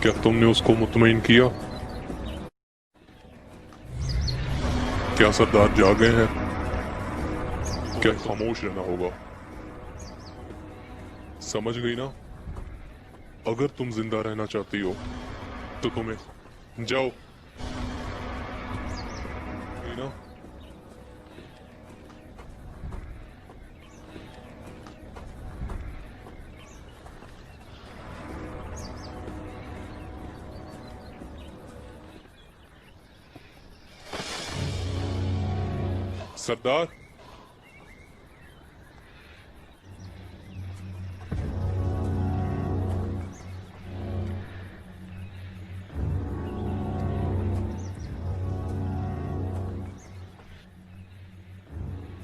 क्या तुमने उसको मुतमईन किया? क्या सरदार जागे हैं? क्या खामोश रहना होगा? समझ गई ना? अगर तुम जिंदा रहना चाहती हो तो तुम्हें जाओ ना। सरदार,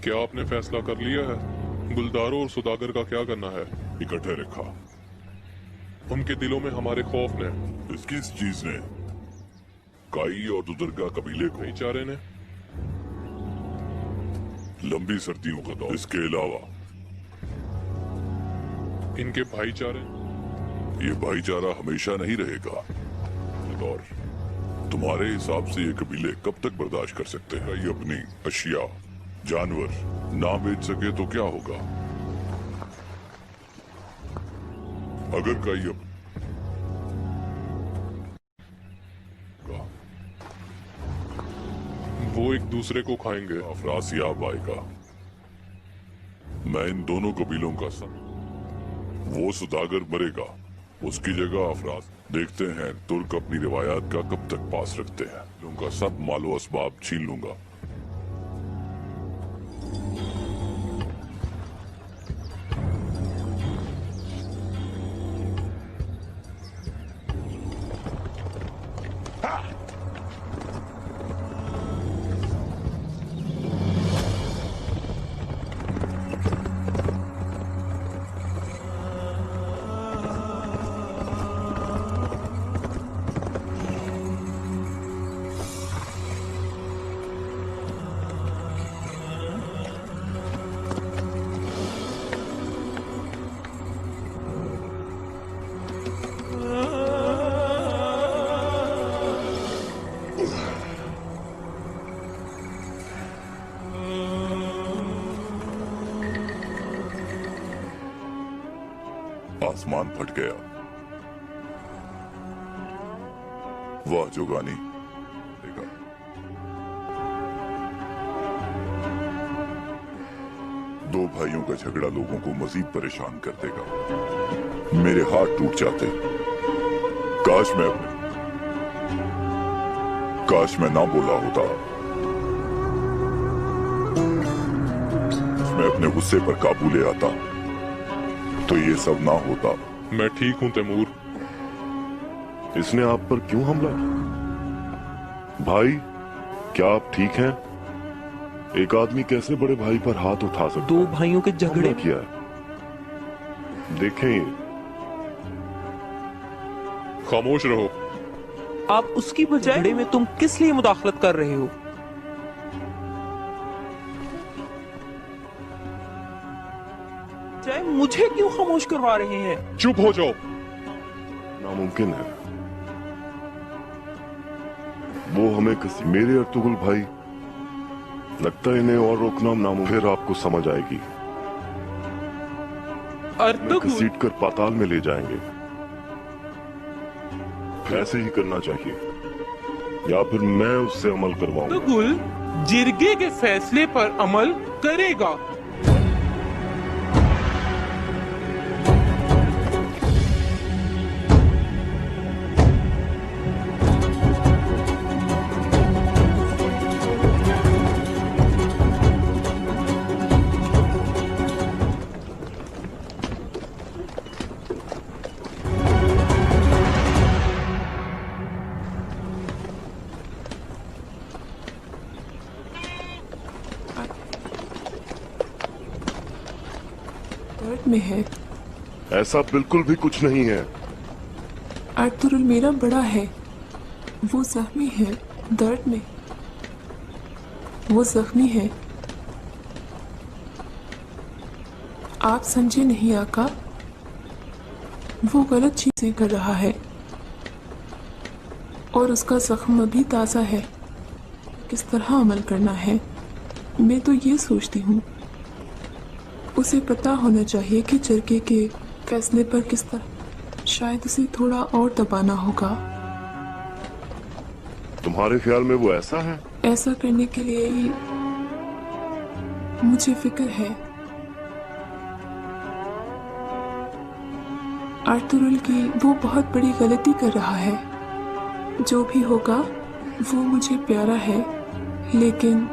क्या आपने फैसला कर लिया है? गुलदारों और सुदागर का क्या करना है? इकट्ठे रखा। उनके दिलों में हमारे खौफ ने, किस चीज ने? काई और दुदरगा कबीले को, भाईचारे ने। लंबी सर्दियों का दौर। इसके अलावा इनके भाईचारे, ये भाईचारा हमेशा नहीं रहेगा। और तुम्हारे हिसाब से ये कबीले कब तक बर्दाश्त कर सकते हैं? ये अपनी अशिया, जानवर ना बेच सके तो क्या होगा? अगर कई वो एक दूसरे को खाएंगे। अफरासियाब आएगा। मैं इन दोनों कबीलों का वो सुदागर मरेगा, उसकी जगह अफरास। देखते हैं तुर्क अपनी रिवायात का कब तक पास रखते हैं। उनका सब मालो असबाब छीन लूंगा। आसमान फट गया। वाह जोगानी। दो भाइयों का झगड़ा लोगों को मजीद परेशान कर देगा। मेरे हाथ टूट जाते। काश मैं ना बोला होता। मैं अपने गुस्से पर काबू ले आता तो ये सब ना होता। मैं ठीक हूं तैमूर। इसने आप पर क्यों हमला किया? भाई, क्या आप ठीक हैं? एक आदमी कैसे बड़े भाई पर हाथ उठा सकता है? दो भाइयों के झगड़े किया है। देखें ये। खामोश रहो। आप उसकी बजाय झगड़े में तुम किस लिए मुदाखलत कर रहे हो? मुझे क्यों खामोश करवा रहे हैं? चुप हो जाओ। नामुमकिन है। वो हमें किसी मेरे अर्तुगुल भाई, लगता है इन्हें और रोकना नामुमकिन। फिर आपको समझ आएगी। घसीट कर पाताल में ले जाएंगे। ऐसे ही करना चाहिए, या फिर मैं उससे अमल करवाऊंगा। अर्तुगुल जिरगे के फैसले पर अमल करेगा। में है। ऐसा बिल्कुल भी कुछ नहीं है। अर्तुगरुल मेरा बड़ा है। वो जख्मी है, दर्द में। वो जख्मी है। आप समझे नहीं आका, वो गलत चीजें कर रहा है। और उसका जख्म अभी ताज़ा है। किस तरह अमल करना है, मैं तो ये सोचती हूँ उसे पता होना चाहिए कि जरगे के फैसले पर किस तरह, शायद उसे थोड़ा और दबाना होगा। तुम्हारे ख्याल में वो ऐसा है? ऐसा करने के लिए ही मुझे फिक्र है। आर्थुरुल की वो बहुत बड़ी गलती कर रहा है। जो भी होगा वो मुझे प्यारा है, लेकिन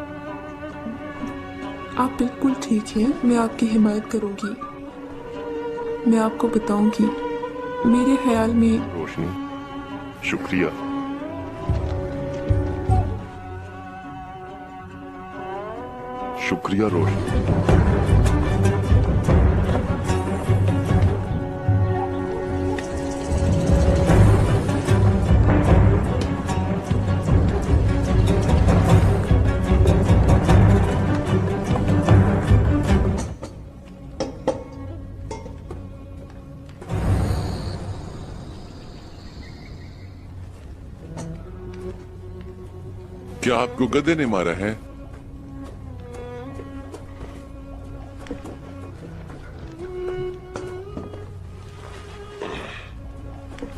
आप बिल्कुल ठीक हैं। मैं आपकी हिमायत करूंगी। मैं आपको बताऊंगी। मेरे ख्याल में रोशनी, शुक्रिया। शुक्रिया रोशनी। क्या आपको गधे ने मारा है?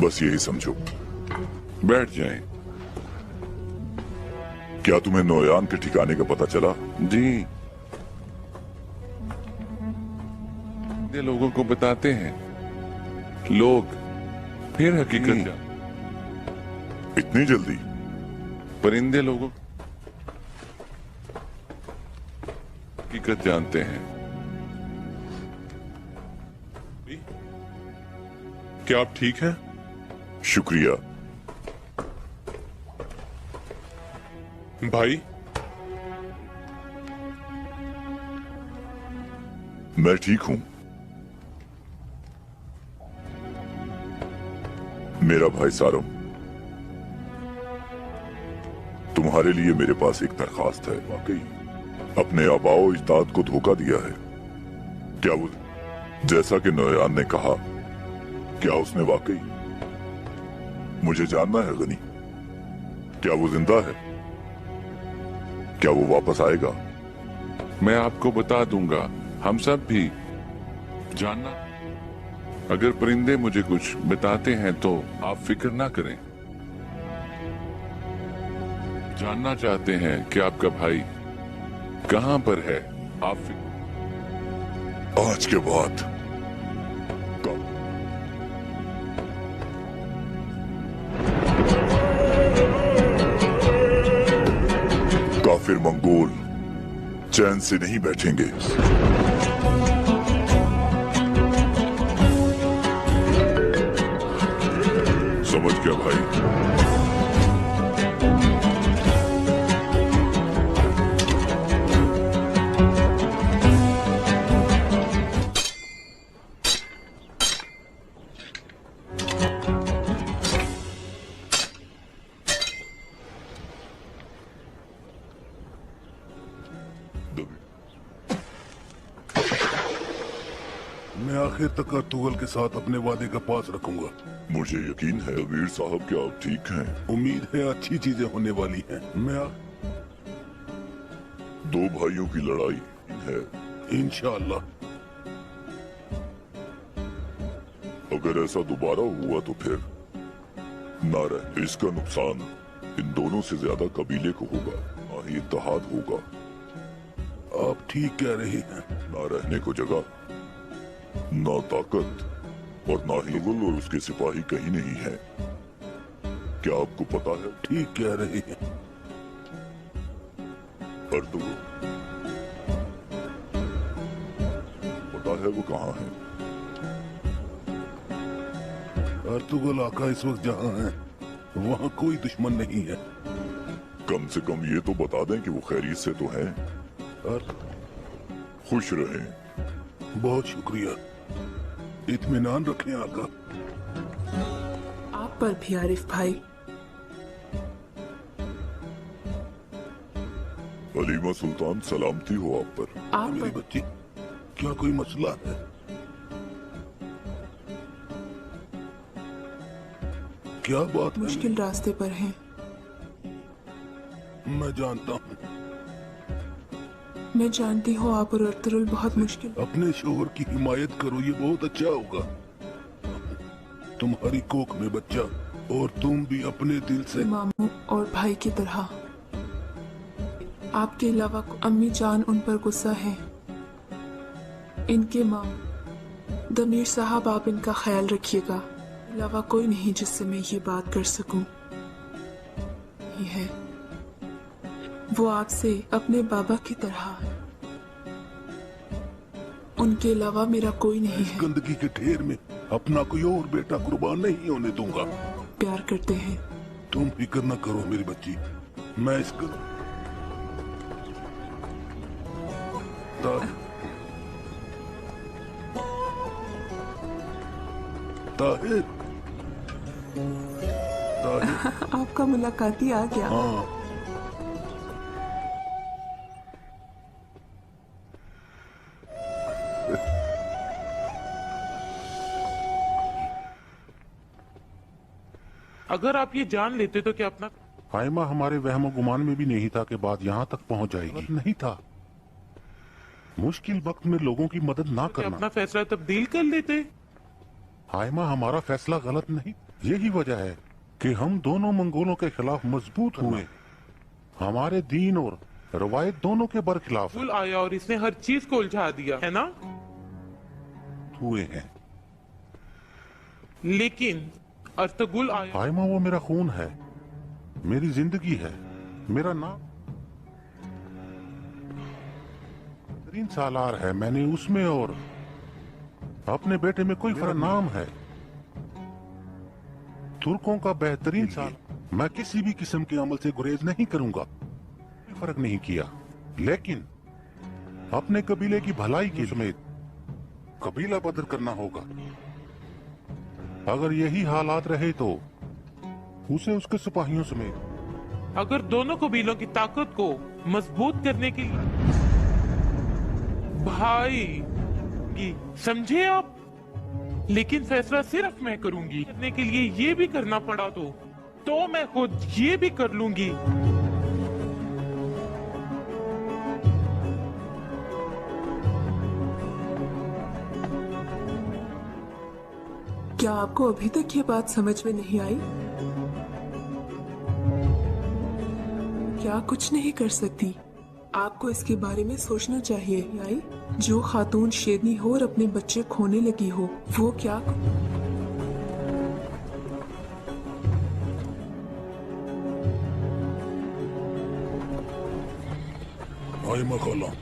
बस यही समझो। बैठ जाएं। क्या तुम्हें नोयान के ठिकाने का पता चला? जी, ये लोगों को बताते हैं, लोग फिर हकीकत इतनी जल्दी? परिंदे लोगों हकीकत जानते हैं। क्या आप ठीक हैं? शुक्रिया। भाई, मैं ठीक हूं। मेरा भाई सारम, तुम्हारे लिए मेरे पास एक दरखास्त है। वाकई अपने आबाओ इज्दाद को धोखा दिया है। क्या वो, जैसा कि नोयान ने कहा, क्या उसने वाकई? मुझे जानना है गनी, क्या वो जिंदा है? क्या वो वापस आएगा? मैं आपको बता दूंगा। हम सब भी जानना। अगर परिंदे मुझे कुछ बताते हैं तो आप फिक्र ना करें। जानना चाहते हैं कि आपका भाई कहां पर है। आप आज के बाद काफिर मंगोल चैन से नहीं बैठेंगे। समझ गया भाई। मैं आखिर तक अर्तुगल के साथ अपने वादे का पास रखूंगा। मुझे यकीन है अमीर साहब, क्या आप ठीक हैं? उम्मीद है अच्छी चीजें होने वाली हैं। दो भाइयों की लड़ाई है। इंशाअल्लाह। अगर ऐसा दोबारा हुआ तो फिर ना रहे। इसका नुकसान इन दोनों से ज्यादा कबीले को होगा। ना ही इत्तेहाद होगा। आप ठीक कह रहे हैं। ना रहने को जगह, ना ताकत और ना ही मुगल और उसके सिपाही कहीं नहीं है। क्या आपको पता है? ठीक कह रहे हैं। अर्तुगल पता है वो कहाँ है? अर्तुगल आका इस वक्त जहाँ है वहाँ कोई दुश्मन नहीं है। कम से कम ये तो बता दें कि वो खैरियत से तो हैं। खुश रहें। बहुत शुक्रिया। इत्मीनान रखें आका। आप पर भी आरिफ भाई। अलीमा सुल्तान, सलामती हो आप पर। आप मेरी पर बच्ची, क्या कोई मसला है? क्या बात है? मुश्किल रास्ते पर हैं। मैं जानता हूँ। मैं जानती हूँ आप और अर्तुगरुल बहुत मुश्किल। अपने शोहर की हिमायत करो, ये बहुत अच्छा होगा। तुम्हारी कोख में बच्चा, और तुम भी अपने दिल से। मामू और भाई की तरह। आपके अलावा अम्मी जान उन पर गुस्सा है। इनके माँ दमीर साहब, आप इनका ख्याल रखिएगा। अलावा कोई नहीं जिससे मैं ये बात कर सकूं। ये है, वो आपसे अपने बाबा की तरह। उनके अलावा मेरा कोई नहीं है। गंदगी के ढेर में अपना कोई और बेटा कुर्बान नहीं होने दूंगा। प्यार करते हैं। तुम फिक्र न करो मेरी बच्ची, मैं इसका ताहिर, ताहिर, ताहिर। आपका मुलाकाती आ गया। हाँ, अगर आप ये जान लेते तो क्या अपना हाइमा हमारे वहमो गुमान में भी नहीं था कि बात यहाँ तक पहुँच जाएगी। नहीं था। मुश्किल वक्त में लोगों की मदद ना क्या करना। अपना फैसला तब्दील कर लेते? हाइमा हमारा फैसला गलत नहीं। यही वजह है कि हम दोनों मंगोलों के खिलाफ मजबूत हुए। हमारे दीन और रवायत दोनों के बरखिलाफ फुल आया और इसने हर चीज को उलझा दिया, है ना? हुए हैं। लेकिन अर्तुगरुल आया। हाइमा वो मेरा खून है, मेरी जिंदगी है, मेरा नाम 3 सालार है मैंने उसमें, और अपने बेटे में कोई फर्क नाम है। तुर्कों का बेहतरीन साल। मैं किसी भी किस्म के अमल से गुरेज नहीं करूंगा। कोई फर्क नहीं किया, लेकिन अपने कबीले की भलाई के समेत कबीला बदर करना होगा। अगर यही हालात रहे तो उसे उसके सिपाहियों समेत। अगर दोनों कबीलों की ताकत को मजबूत करने के लिए भाई, समझे आप? लेकिन फैसला सिर्फ मैं करूंगी। करने के लिए ये भी करना पड़ा तो मैं खुद ये भी कर लूंगी। क्या आपको अभी तक ये बात समझ में नहीं आई? क्या कुछ नहीं कर सकती? आपको इसके बारे में सोचना चाहिए। आई जो खातून शेरनी हो और अपने बच्चे खोने लगी हो, वो क्या हाइमा खाला,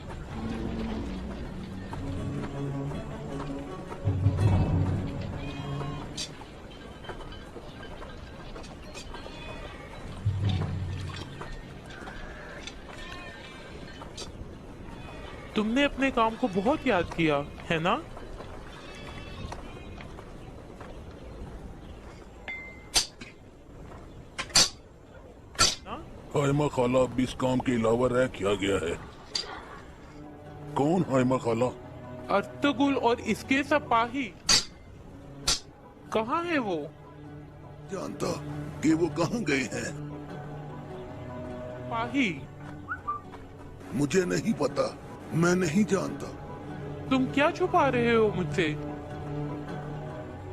तुमने अपने काम को बहुत याद किया, है ना? हाइमा खाला, अब इस काम के अलावा रह क्या गया है? कौन हाइमा खाला? अर्तुगरुल और इसके सिपाही। कहाँ है वो? जानता कि वो कहाँ गए हैं? सिपाही, मुझे नहीं पता, मैं नहीं जानता। तुम क्या छुपा रहे हो मुझसे?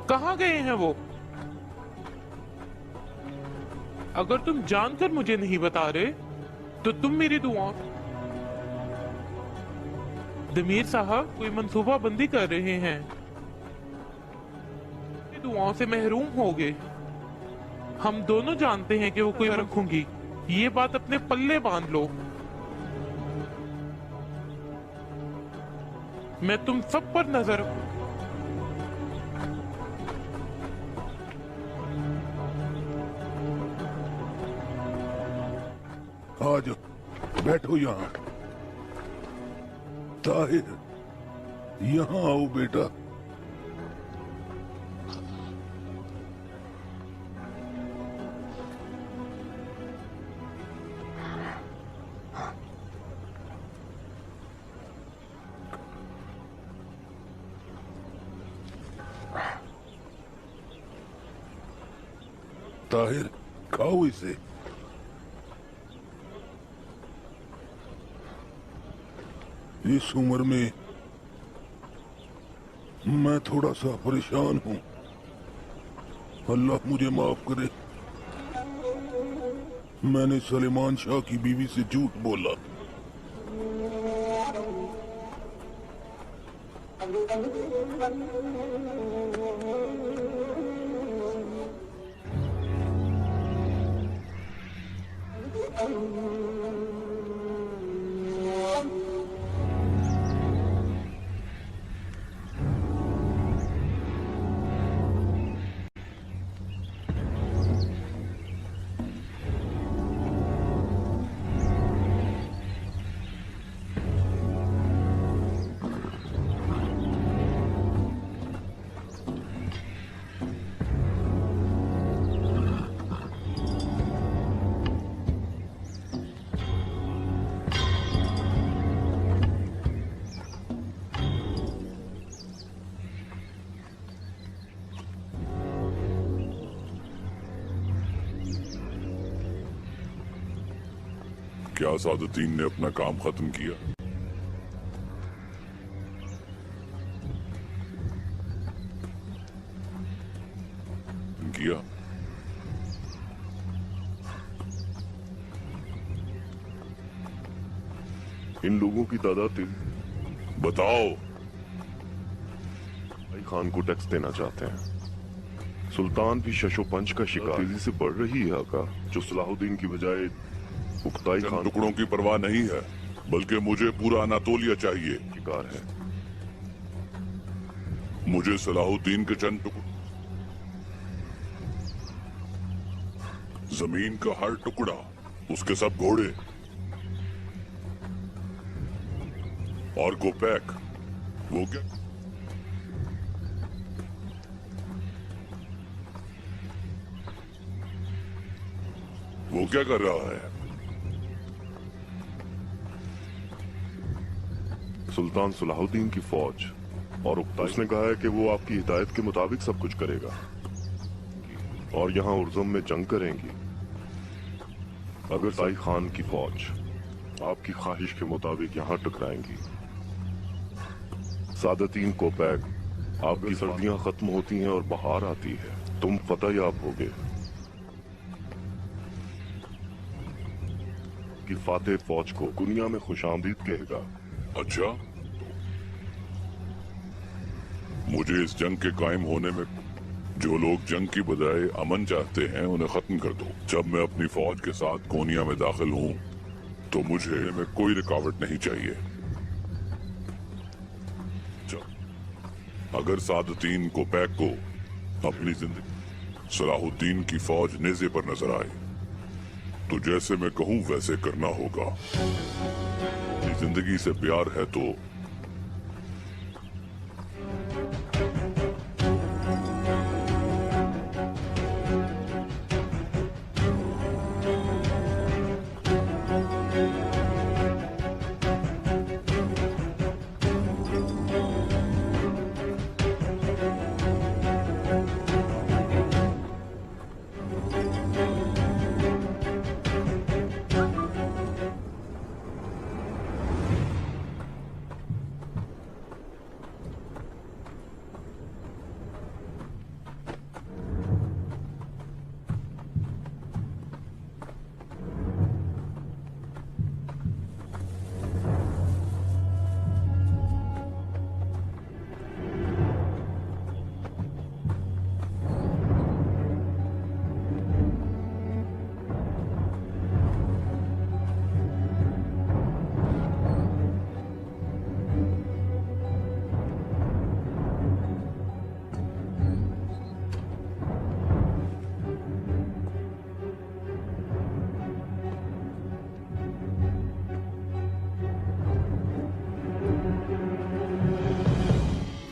कहाँ गए हैं वो? अगर तुम जानकर मुझे नहीं बता रहे तो तुम मेरी दुआओं। दमीर साहब कोई मंसूबा बंदी कर रहे हैं। मेरी दुआओं से महरूम हो गए। हम दोनों जानते हैं कि वो कोई रखूंगी। ये बात अपने पल्ले बांध लो। मैं तुम सब पर नजर रखूं। आ जाओ, बैठो यहाँ। ताहिर, यहाँ आओ बेटा। ताहिर खाओ इसे। इस उम्र में मैं थोड़ा सा परेशान हूं। अल्लाह मुझे माफ करे। मैंने सलेमान शाह की बीवी से झूठ बोला। क्या सादुद्दीन ने अपना काम खत्म किया? किया? इन लोगों की तादाद बताओ। भाई खान को टैक्स देना चाहते हैं। सुल्तान भी शशोपंच का शिकार तेजी से बढ़ रही है आका, जो सलाहुद्दीन की बजाय उक्ताई चंद खान टुकड़ों की परवाह नहीं है, बल्कि मुझे पूरा अनातोलिया चाहिए। शिकार है। मुझे सलाहुद्दीन के चंद टुकड़े, जमीन का हर टुकड़ा, उसके सब घोड़े और कोपैक। वो क्या? वो क्या कर रहा है? सुल्तान सलाहुद्दीन की फौज और उसने कहा है कि वो आपकी हिदायत के मुताबिक सब कुछ करेगा और यहाँ उर्जम में जंग करेंगी। अगर ताई खान की फौज आपकी ख्वाहिश के मुताबिक यहाँ टकराएंगी, सादतीन कोपैक आपकी सर्दियां खत्म होती हैं और बहार आती है, तुम फतह याब होगे कि फातेह फौज को दुनिया में खुशामदीद कहेगा। अच्छा, मुझे इस जंग के कायम होने में जो लोग जंग की बजाय अमन चाहते हैं उन्हें खत्म कर दो। जब मैं अपनी फौज के साथ कोनिया में दाखिल हूं तो मुझे में कोई रुकावट नहीं चाहिए। अगर सादतीन कोपैक को अपनी जिंदगी सलाहुद्दीन की फौज नेज़े पर नजर आए तो जैसे मैं कहूं वैसे करना होगा। अपनी जिंदगी से प्यार है तो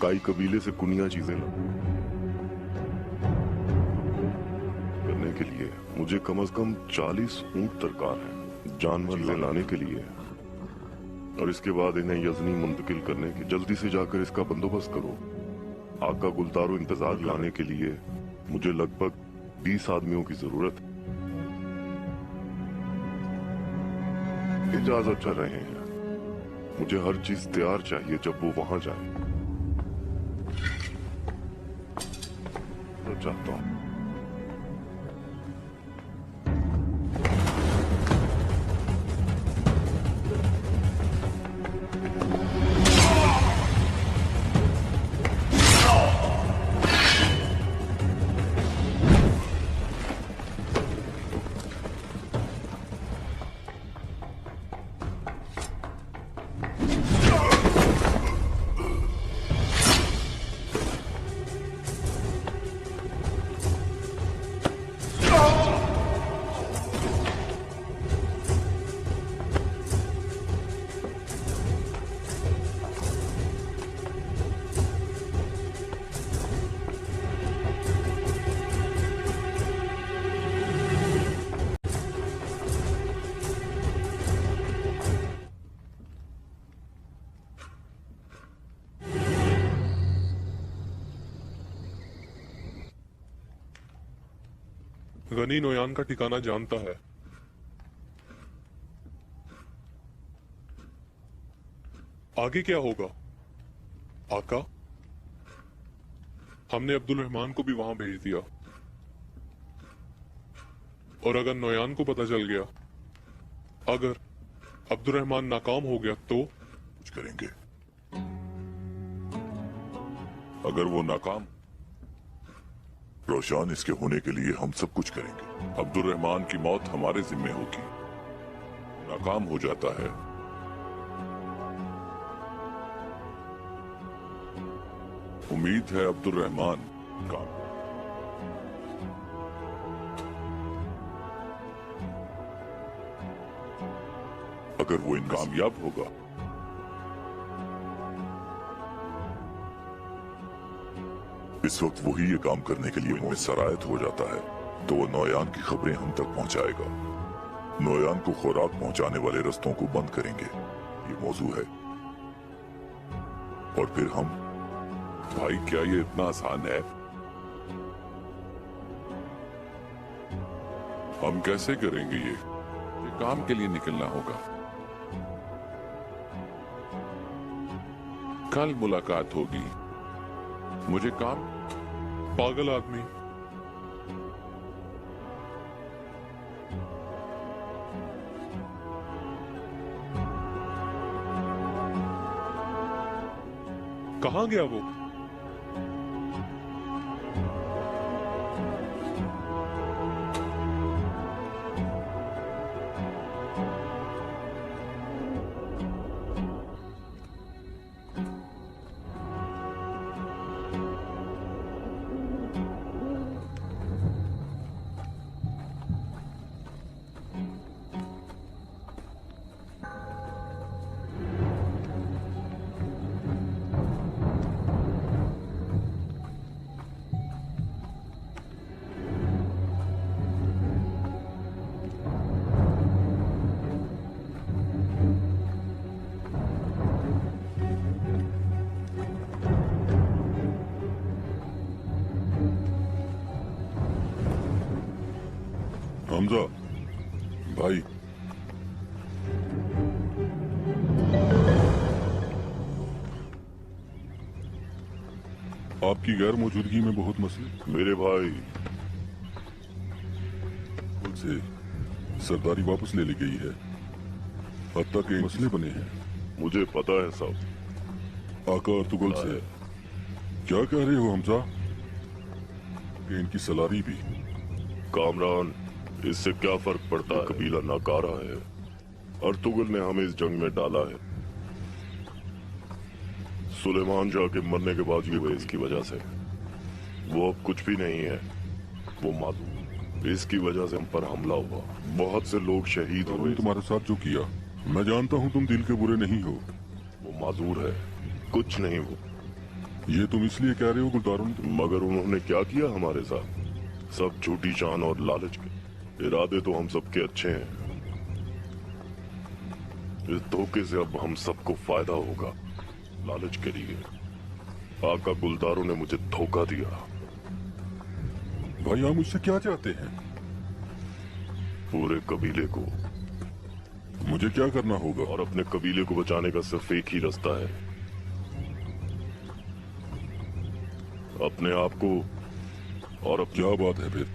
काई कबीले से कुनिया चीजें करने के लिए मुझे कम से कम 40 ऊंट दरकार है जानवर ले लाने के लिए, और इसके बाद इन्हें यजनी मुंतकिल करने की। जल्दी से जाकर इसका बंदोबस्त करो। आका गुलतारो इंतजार लाने के लिए मुझे लगभग 20 आदमियों की जरूरत है। इजाजत चाह रहे हैं। मुझे हर चीज तैयार चाहिए जब वो वहां जाए। तो चाहता हूं। गनी नोयान का ठिकाना जानता है। आगे क्या होगा आका? हमने अब्दुल रहमान को भी वहां भेज दिया, और अगर नोयान को पता चल गया, अगर अब्दुल रहमान नाकाम हो गया तो कुछ करेंगे। अगर वो नाकाम, रोशान, इसके होने के लिए हम सब कुछ करेंगे। अब्दुल रहमान की मौत हमारे जिम्मे होगी। नाकाम हो जाता है, उम्मीद है अब्दुल रहमान काम। अगर वो कामयाब होगा, इस वक्त वही ये काम करने के लिए में सरायत हो जाता है, तो वो नोयान की खबरें हम तक पहुंचाएगा। नोयान को खुराक पहुंचाने वाले रस्तों को बंद करेंगे, ये मौजू है। और फिर हम, भाई क्या ये इतना आसान है? हम कैसे करेंगे ये काम के लिए निकलना होगा। कल मुलाकात होगी। मुझे काम। पागल आदमी, कहां गया वो? हमजा भाई, आपकी गैर मौजूदगी में बहुत मसले। मेरे भाई, से सरदारी वापस ले ली गई है, हत्ता के मसले बने हैं। मुझे पता है सब। आका अर्तुगल से क्या कह रहे हो हमजा? कि इनकी सलारी भी। कामरान, इससे क्या फर्क पड़ता है? कबीला नाकारा है। अर्तुगल ने हमें इस जंग में डाला है। सुलेमान शाह के मरने के बाद ये इसकी वजह से। वो अब कुछ भी नहीं है, वो मालूम। इसकी वजह से हम पर हमला हुआ, बहुत से लोग शहीद हुए। तुम्हारे साथ जो किया, मैं जानता हूँ तुम दिल के बुरे नहीं हो। वो माजूर है, कुछ नहीं वो। ये तुम इसलिए कह रहे हो गुलदारुन? मगर उन्होंने क्या किया हमारे साथ? सब झूठी शान और लालच के। इरादे तो हम सबके अच्छे हैं। इस धोखे से अब हम सबको फायदा होगा, लालच के लिए। आका गुलदारों ने मुझे धोखा दिया। भाई आप मुझसे क्या चाहते हैं? पूरे कबीले को, मुझे क्या करना होगा? और अपने कबीले को बचाने का सिर्फ एक ही रास्ता है, अपने आप को। और अब क्या बात है फिर?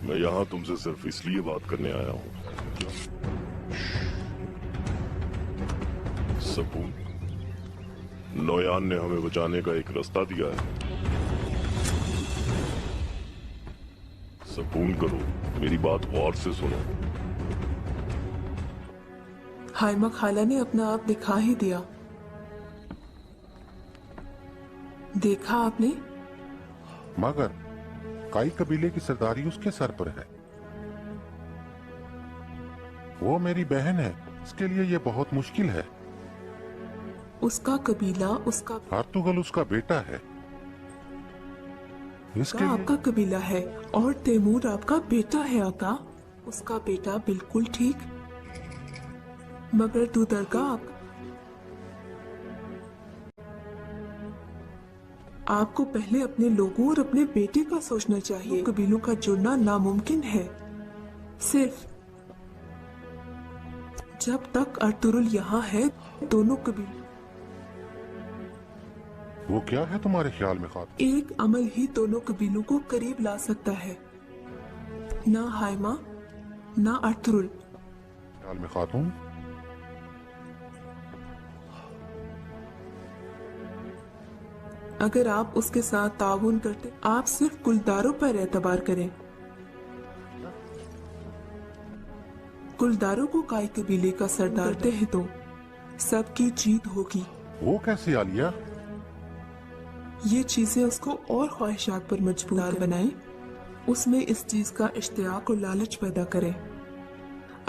मैं यहाँ तुमसे सिर्फ इसलिए बात करने आया हूँ। सपून, नोयान ने हमें बचाने का एक रास्ता दिया है। सपून करो, मेरी बात गौर से सुनो। हाइमा खाला ने अपना आप दिखा ही दिया। देखा आपने? मगर काई कबीले की सरदारी उसके सर पर है। वो मेरी बहन है, इसके लिए ये बहुत मुश्किल है। उसका कबीला, उसका अर्तुगल उसका बेटा है, इसके लिए आपका कबीला है, और तैमूर आपका बेटा है आका। उसका बेटा बिल्कुल ठीक, मगर तू दरगाह आपको पहले अपने लोगों और अपने बेटे का सोचना चाहिए। कबीलों का जुड़ना नामुमकिन है। सिर्फ जब तक अर्तुगरुल यहाँ है, दोनों कबीले वो क्या है तुम्हारे ख्याल में खातून? एक अमल ही दोनों कबीलों को करीब ला सकता है, ना हाइमा ना अर्तुगरुल। ख्याल में खातून? अगर आप उसके साथ ताउन करते, आप सिर्फ कुलदारों पर एतबार करें। कुलदारों को काई कबीले का सरदार करते हैं तो सबकी जीत होगी। वो कैसे आलिया? ये चीजें उसको और ख्वाहिशात पर मजबूर बनाएं, उसमें इस चीज का इश्तियाक और लालच पैदा करें।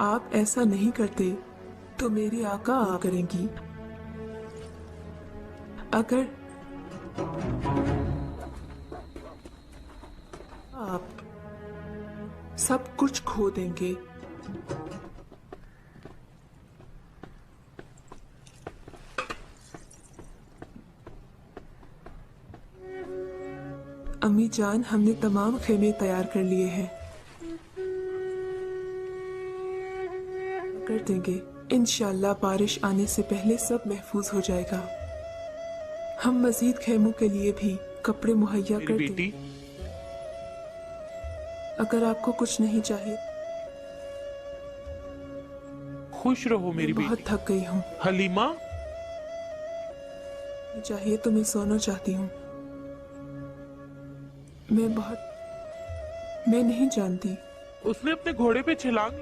आप ऐसा नहीं करते तो मेरी आका आप करेंगी। अगर आप सब कुछ खो देंगे। अम्मी जान, हमने तमाम खेमे तैयार कर लिए हैं, कर देंगे इंशाल्लाह। बारिश आने से पहले सब महफूज हो जाएगा। हम मजीद खेमों के लिए भी कपड़े मुहैया कर देंगे। अगर आपको कुछ नहीं चाहिए, खुश रहो मेरी बहुत बेटी। थक गई हूँ। हलीमा, चाहिए तो मैं सोना चाहती हूँ। मैं नहीं जानती। उसने अपने घोड़े पे छलांग।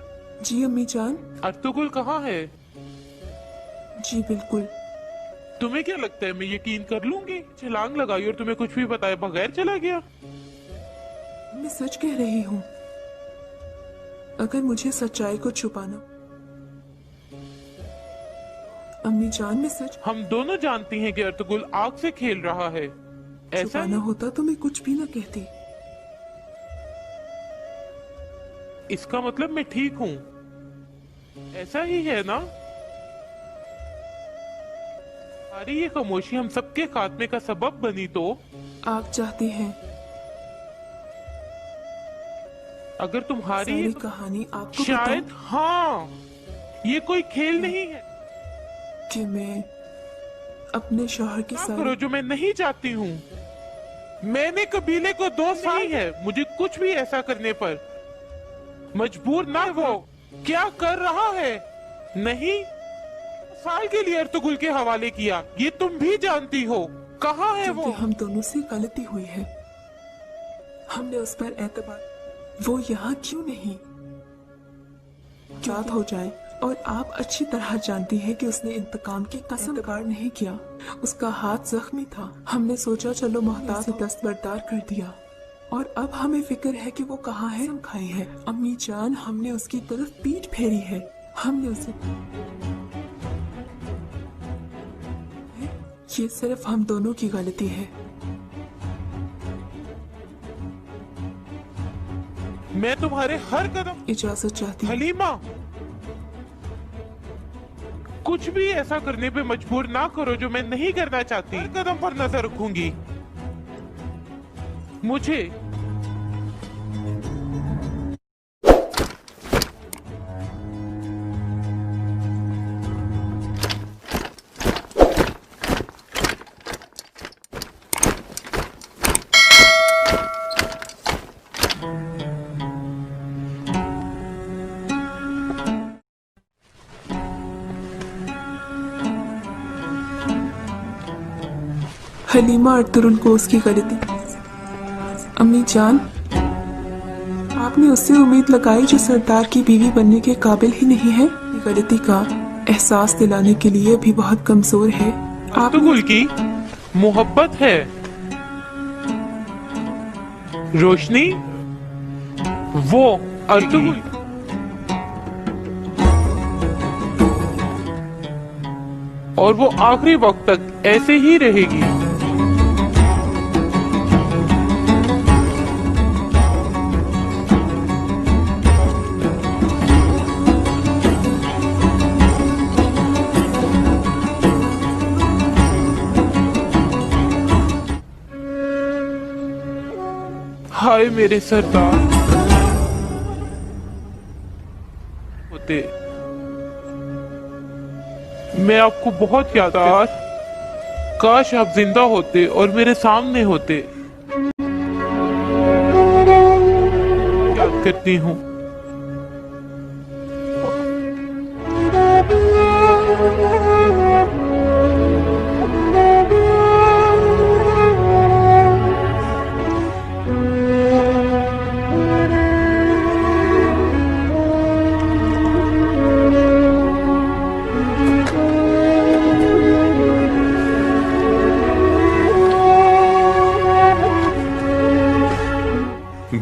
जी अम्मी जान। अर्तुगरुल कहाँ है? जी बिल्कुल। तुम्हें क्या लगता है मैं यकीन कर लूंगी? छलांग लगाई और तुम्हें कुछ भी बताए बगैर चला गया? मैं सच कह रही हूँ। अगर मुझे सच्चाई को छुपाना, अम्मी जान मैं सच हम दोनों जानती हैं कि अर्तुगरुल आग से खेल रहा है। ऐसा छुपाना होता तो मैं कुछ भी न कहती। इसका मतलब मैं ठीक हूँ, ऐसा ही है ना? हमारी ये खामोशी हम सबके खात्मे का सबब बनी तो? आप चाहती हैं अगर तुम्हारी सारी कहानी आपको शायद बताऊं हाँ, ये कोई खेल नहीं है। कि मैं अपने शौहर के क्या साथ करो जो मैं नहीं चाहती हूँ। मैंने कबीले को 2 साल है, मुझे कुछ भी ऐसा करने पर मजबूर ना हो। क्या कर रहा है? नहीं, साल के लिए अर्तुगरुल के हवाले किया, ये तुम भी जानती हो। कहाँ है वो? क्योंकि हम दोनों से गलती हुई है, हमने उस पर एतबार। वो यहाँ क्यों नहीं? याद हो जाए। और आप अच्छी तरह जानती हैं कि उसने इंतकाम की कसम एतबार नहीं किया। उसका हाथ जख्मी था। हमने सोचा चलो मोहताज से दस्तबरदार कर दिया, और अब हमें फिक्र है कि वो कहाँ है। हम खाए हैं अम्मी जान, हमने उसकी तरफ पीठ फेरी है। हमने उसे, ये सिर्फ हम दोनों की गलती है। मैं तुम्हारे हर कदम इजाजत चाहती हूँ। हलीमा, कुछ भी ऐसा करने पे मजबूर ना करो जो मैं नहीं करना चाहती। हर कदम पर नजर रखूंगी। मुझे हलीमा अर्तुगरुल को उसकी गलती। अम्मी जान, आपने उससे उम्मीद लगाई जो सरदार की बीवी बनने के काबिल ही नहीं है। ये गलती का एहसास दिलाने के लिए भी बहुत कमजोर है। आप अर्तुगरुल की मोहब्बत है। रोशनी, वो अर्तुगरुल और वो आखिरी वक्त तक ऐसे ही रहेगी। हाय मेरे सरदार होते, मैं आपको बहुत याद काश आप जिंदा होते और मेरे सामने होते। याद करती हूँ।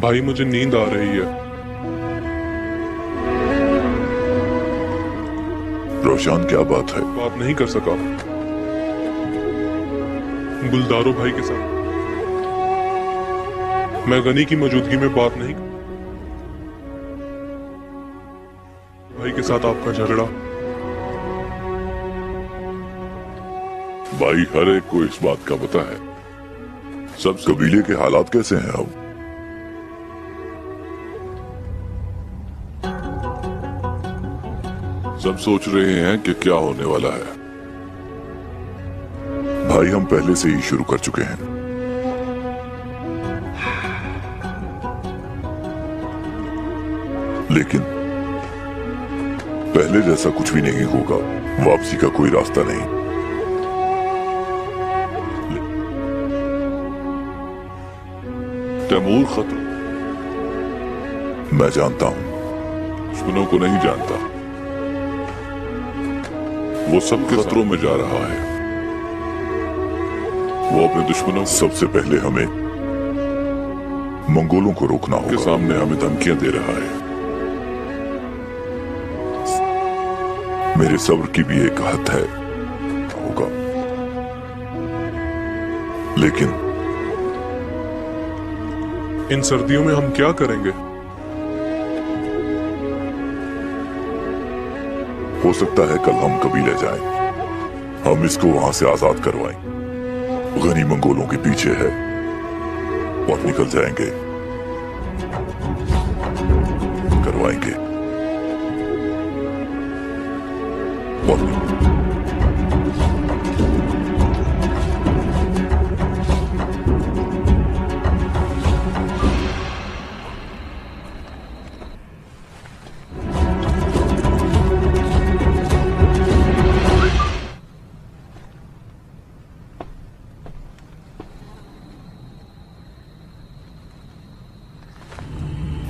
भाई मुझे नींद आ रही है। रोशन, क्या बात है? बात नहीं कर सका गुलदारो भाई के साथ। मैं गनी की मौजूदगी में बात नहीं। भाई के साथ आपका झगड़ा। भाई हर एक को इस बात का पता है। सब कबीले के हालात कैसे हैं अब? सब सोच रहे हैं कि क्या होने वाला है। भाई हम पहले से ही शुरू कर चुके हैं। लेकिन पहले जैसा कुछ भी नहीं होगा। वापसी का कोई रास्ता नहीं। तैमूर खतरा, मैं जानता हूं, दुश्मनों को नहीं जानता। वो सब खतरों में जा रहा है। वो अपने दुश्मनों, सबसे पहले हमें मंगोलों को रोकना होगा। के सामने हमें धमकियां दे रहा है। मेरे सब्र की भी एक हद है होगा, लेकिन इन सर्दियों में हम क्या करेंगे? हो सकता है कल हम कबीले जाएं। हम इसको वहां से आजाद करवाएं। गनी मंगोलों के पीछे है और निकल जाएंगे। करवाएंगे और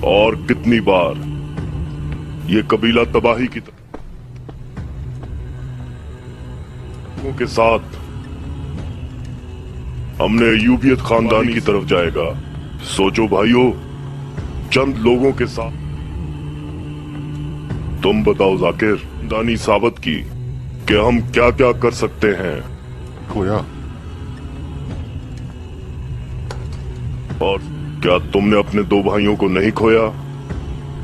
और कितनी बार ये कबीला तबाही की के साथ हमने अयूबियत खानदानी की तरफ जाएगा। सोचो भाइयों, चंद लोगों के साथ। तुम बताओ जाकिर, दानी साबित की कि हम क्या क्या कर सकते हैं। खोया, और क्या तुमने अपने दो भाइयों को नहीं खोया?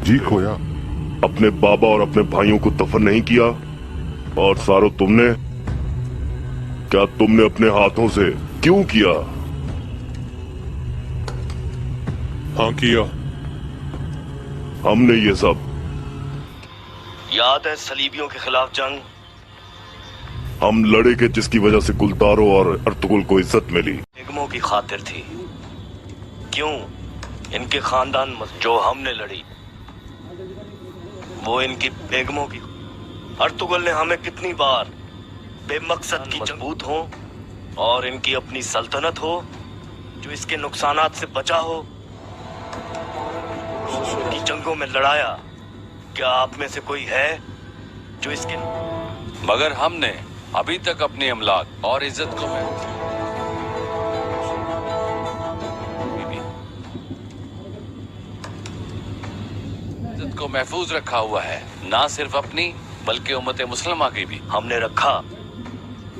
जी खोया। अपने बाबा और अपने भाइयों को दफन नहीं किया? और सारो तुमने, क्या तुमने अपने हाथों से क्यों किया? हाँ किया। हमने ये सब याद है सलीबियों के खिलाफ जंग? हम लड़े के जिसकी वजह से गुलदारो और अर्तुगुल को इज्जत मिली। बेगमों की खातिर थी। क्यों? इनके खानदान जो हमने लड़ी वो इनकी बेगमों की। अर्तुगुल ने हमें कितनी बार बेमकसद की जंगूत हो और इनकी अपनी सल्तनत हो जो इसके नुकसानात से बचा हो की जंगों में लड़ाया। क्या आप में से कोई है जो इसके मगर हमने अभी तक अपनी अमलाक और इज्जत को महफूज रखा हुआ है, ना सिर्फ अपनी बल्कि उम्मत मुसलमा की भी। हमने रखा,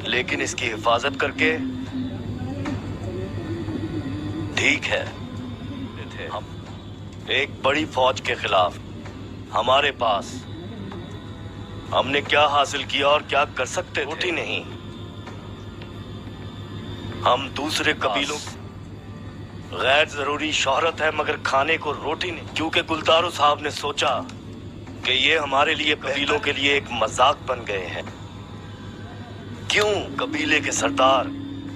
लेकिन इसकी हिफाजत करके ठीक है। हम एक बड़ी फौज के खिलाफ हमारे पास हमने क्या हासिल किया और क्या कर सकते? रोटी नहीं। हम दूसरे कबीलों गैर जरूरी शोहरत है मगर खाने को रोटी नहीं, क्योंकि गुलदारो साहब ने सोचा कि ये हमारे लिए कबीलों के लिए एक मजाक बन गए हैं। क्यों कबीले के सरदार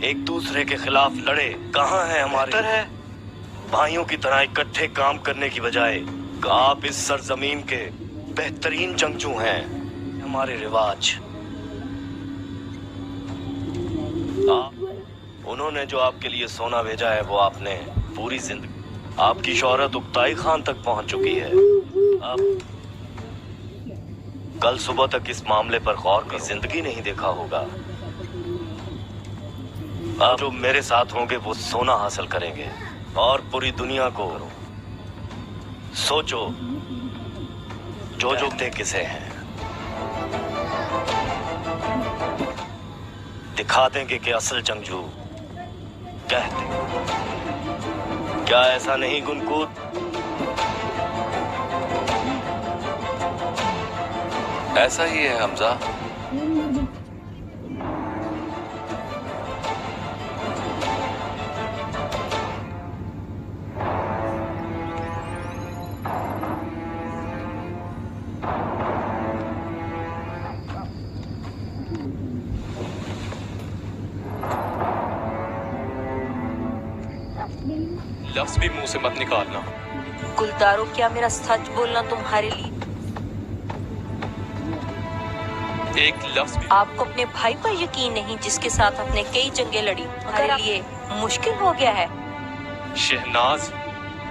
एक दूसरे के खिलाफ लड़े? कहाँ है हमारे है भाइयों की तरह इकट्ठे काम करने की बजाय आप इस सरजमीन के बेहतरीन जंगजू हैं। हमारे रिवाज उन्होंने जो आपके लिए सोना भेजा है वो आपने पूरी जिंदगी, आपकी शोहरत उक्ताई खान तक पहुंच चुकी है। आप कल सुबह तक इस मामले पर गौर की जिंदगी नहीं देखा होगा। आप जो मेरे साथ होंगे वो सोना हासिल करेंगे और पूरी दुनिया को सोचो जो जो दे किसे हैं दिखा देंगे कि असल जंगजू कहते। क्या ऐसा नहीं गुनकूत? ऐसा ही है हमजा। लफ्ज भी मुंह से मत निकालना। गुलदारो, क्या मेरा सच बोलना तुम्हारे लिए एक लफ्ज भी? आपको अपने भाई पर यकीन नहीं जिसके साथ आपने कई जंगें लड़ी? तुम्हारे लिए मुश्किल हो गया है। शहनाज,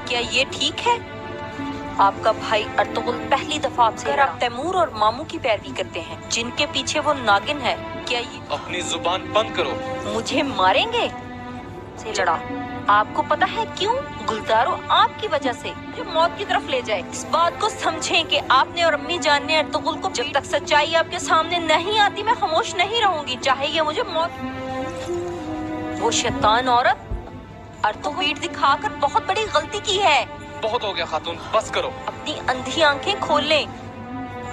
क्या ये ठीक है? आपका भाई अर्तुगरुल पहली दफा आपसे लड़ा। आप तैमूर और मामू की पैरवी करते हैं जिनके पीछे वो नागिन है। क्या ये अपनी जुबान बंद करो। मुझे मारेंगे? से लड़ा। आपको पता है क्यों? गुलदारो आपकी वजह से जो मौत की तरफ ले जाए। इस बात को समझें कि आपने और अम्मी जान ने अर्तुगरुल को, जब तक सच्चाई आपके सामने नहीं आती मैं खामोश नहीं रहूंगी, चाहे ये मुझे मौत। वो शैतान औरत अर्तुगरुल दिखाकर बहुत बड़ी गलती की है। बहुत हो गया खातून, बस करो। अपनी अंधी आंखें खोल लें,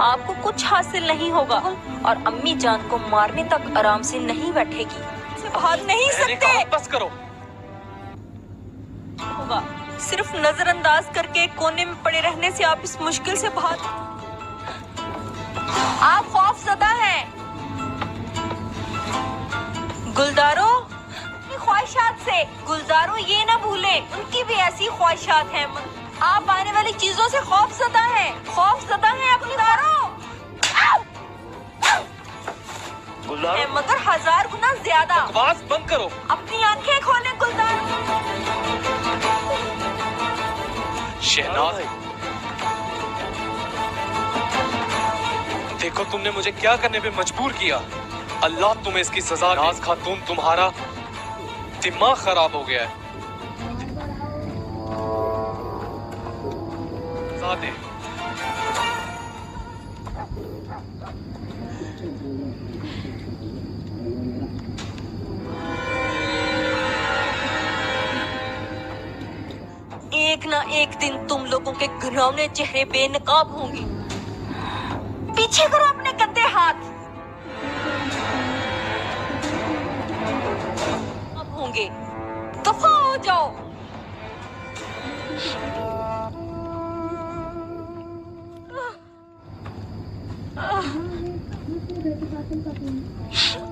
आपको कुछ हासिल नहीं होगा और अम्मी जान को मारने तक आराम से नहीं बैठेगी। भाग नहीं सकते। बस करो। होगा सिर्फ नजरअंदाज करके कोने में पड़े रहने से आप इस मुश्किल से भाग। आप खौफज़दा हैं गुलदारो। ख्वाहिशात से गुलदारो ये ना भूले उनकी भी ऐसी ख्वाहिशात हैं। आप आने वाली चीजों से खौफज़दा हैं। खौफज़दा हैं गुलदारो। मगर 1000 गुना ज्यादा। आवाज बंद करो। अपनी आंखें खोलें गुलदारो। शहनाज, देखो तुमने मुझे क्या करने पे मजबूर किया। अल्लाह तुम्हें इसकी सजा। नाज खातून, तुम्हारा दिमाग खराब हो गया है। दे। एक ना एक दिन तुम लोगों के घिनौने चेहरे बेनकाब होंगे। पीछे करो अपने गंदे हाथ। अब होंगे, दफा हो जाओ। कातिल का खून।